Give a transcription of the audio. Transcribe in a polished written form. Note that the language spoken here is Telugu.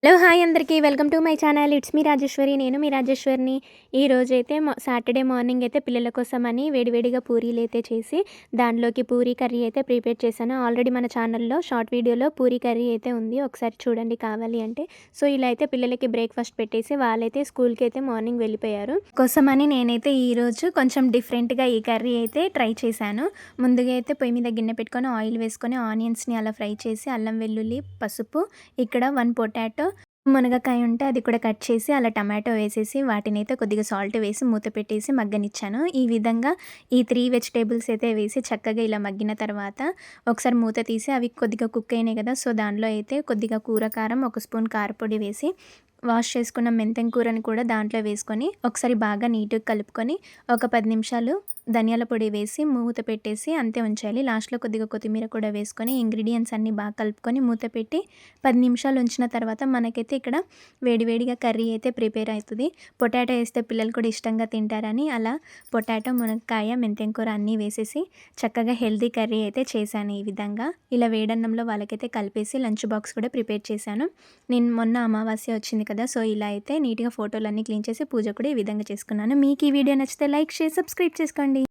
హలో! హాయ్ అందరికీ. Welcome to my channel. It's me Rajeshwari. నేను మీ రాజేశ్వరిని. ఈరోజైతే సాటర్డే మార్నింగ్ అయితే పిల్లల కోసమని వేడివేడిగా పూరీలైతే చేసి, దాంట్లోకి పూరీ కర్రీ అయితే ప్రిపేర్ చేశాను. ఆల్రెడీ మన ఛానల్‌లో షార్ట్ వీడియోలో పూరీ కర్రీ అయితే ఉంది. ఒకసారి చూడండి కావాలి అంటే. సో, ఇలా అయితే పిల్లలకి బ్రేక్‌ఫాస్ట్ పెట్టేసి వాళ్ళైతే స్కూల్‌కి అయితే మార్నింగ్ వెళ్ళిపోయారు. కోసమని నేనైతే ఈరోజు కొంచెం డిఫరెంట్‌గా ఈ కర్రీ అయితే ట్రై చేశాను. ముందుగా అయితే పొయ్యి మీద గిన్నె పెట్టుకొని ఆయిల్ వేసుకొని ఆనియన్స్‌ని అలా ఫ్రై చేసి అల్లం వెల్లుల్లి, పసుపు, ఇక్కడ 1 పొటాటో, మునగకాయ ఉంటే అది కూడా కట్ చేసి అలా టమాటో వేసేసి వాటినైతే కొద్దిగా సాల్ట్ వేసి మూత పెట్టేసి మగ్గనిచ్చాను. ఈ విధంగా ఈ 3 వెజిటేబుల్స్ అయితే వేసి చక్కగా ఇలా మగ్గిన తర్వాత ఒకసారి మూత తీసి అవి కొద్దిగా కుక్ అయినాయి కదా! సో, దాంట్లో అయితే కొద్దిగా కూర కారం, 1 స్పూన్ కారపొడి వేసి వాష్ చేసుకున్న మెంతెం కూరని కూడా దాంట్లో వేసుకొని ఒకసారి బాగా నీట్‌గా కలుపుకొని ఒక 10 నిమిషాలు ధనియాల పొడి వేసి మూత పెట్టేసి అంతే ఉంచాలి. లాస్ట్‌లో కొద్దిగా కొత్తిమీర కూడా వేసుకొని ఇంగ్రీడియెంట్స్ అన్నీ బాగా కలుపుకొని మూత పెట్టి 10 నిమిషాలు ఉంచిన తర్వాత మనకైతే ఇక్కడ వేడివేడిగా కర్రీ అయితే ప్రిపేర్ అవుతది. పొటాటో ఏస్తే పిల్లలు కూడా ఇష్టంగా తింటారని అలా పొటాటో, మునక్కాయ, మెంతెం కూర అన్నీ వేసేసి చక్కగా హెల్తీ కర్రీ అయితే చేశాను ఈ విధంగా. ఇలా వేడన్నంలో వాళ్ళకైతే కలిపేసి లంచ్ బాక్స్ కూడా ప్రిపేర్ చేశాను. నేను మొన్న అమావాస్య వచ్చింది కదా! సో, ఇలా అయితే నీట్‌గా ఫోటోలన్నీ క్లీన్ చేసి పూజ కూడా ఈ విధంగా చేసుకున్నాను. మీకు ఈ వీడియో నచ్చితే లైక్, షేర్, సబ్స్క్రైబ్ చేసుకోండి.